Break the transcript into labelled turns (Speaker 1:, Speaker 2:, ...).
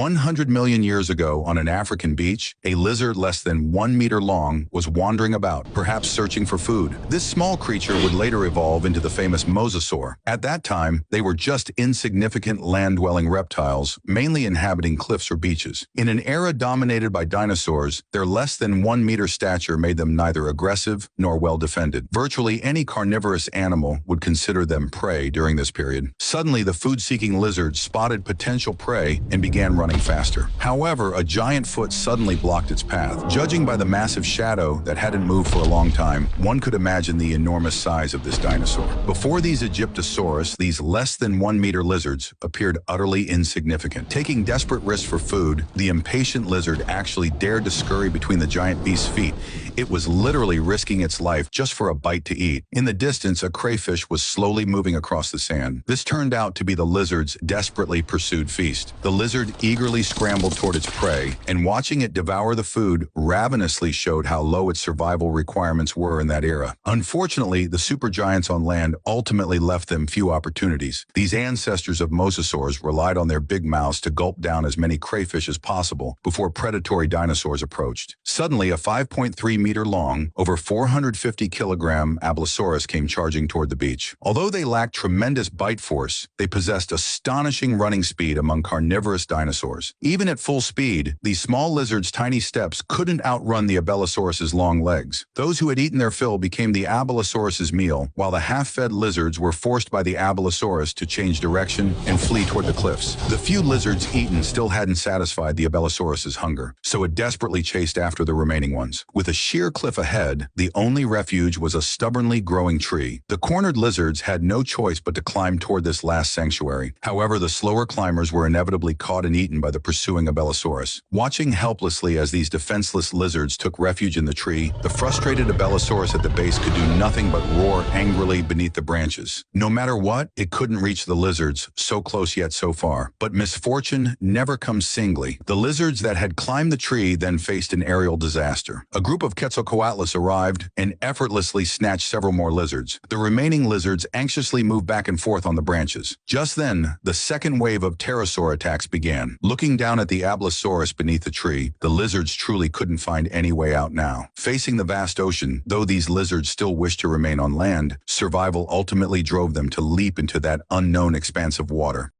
Speaker 1: 100 million years ago on an African beach, a lizard less than 1 meter long was wandering about, perhaps searching for food. This small creature would later evolve into the famous mosasaur. At that time, they were just insignificant land-dwelling reptiles, mainly inhabiting cliffs or beaches. In an era dominated by dinosaurs, their less than 1 meter stature made them neither aggressive nor well-defended. Virtually any carnivorous animal would consider them prey during this period. Suddenly, the food-seeking lizard spotted potential prey and began running faster. However, a giant foot suddenly blocked its path. Judging by the massive shadow that hadn't moved for a long time, one could imagine the enormous size of this dinosaur. Before these Egyptosaurus, these less than 1 meter lizards appeared utterly insignificant. Taking desperate risks for food, the impatient lizard actually dared to scurry between the giant beast's feet. It was literally risking its life just for a bite to eat. In the distance, a crayfish was slowly moving across the sand. This turned out to be the lizard's desperately pursued feast. The lizard eagerly scrambled toward its prey, and watching it devour the food ravenously showed how low its survival requirements were in that era. Unfortunately, the supergiants on land ultimately left them few opportunities. These ancestors of mosasaurs relied on their big mouths to gulp down as many crayfish as possible before predatory dinosaurs approached. Suddenly, a 5.3-meter long, over 450-kilogram Abelisaurus came charging toward the beach. Although they lacked tremendous bite force, they possessed astonishing running speed among carnivorous dinosaurs. Even at full speed, these small lizards' tiny steps couldn't outrun the Abelisaurus's long legs. Those who had eaten their fill became the Abelisaurus's meal, while the half-fed lizards were forced by the Abelisaurus to change direction and flee toward the cliffs. The few lizards eaten still hadn't satisfied the Abelisaurus's hunger, so it desperately chased after the remaining ones. With a sheer cliff ahead, the only refuge was a stubbornly growing tree. The cornered lizards had no choice but to climb toward this last sanctuary. However, the slower climbers were inevitably caught and eaten by the pursuing Abelisaurus. Watching helplessly as these defenseless lizards took refuge in the tree, the frustrated Abelisaurus at the base could do nothing but roar angrily beneath the branches. No matter what, it couldn't reach the lizards, so close yet so far. But misfortune never comes singly. The lizards that had climbed the tree then faced an aerial disaster. A group of Quetzalcoatlus arrived and effortlessly snatched several more lizards. The remaining lizards anxiously moved back and forth on the branches. Just then, the second wave of pterosaur attacks began. Looking down at the Abelisaurus beneath the tree, the lizards truly couldn't find any way out now. Facing the vast ocean, though these lizards still wished to remain on land, survival ultimately drove them to leap into that unknown expanse of water.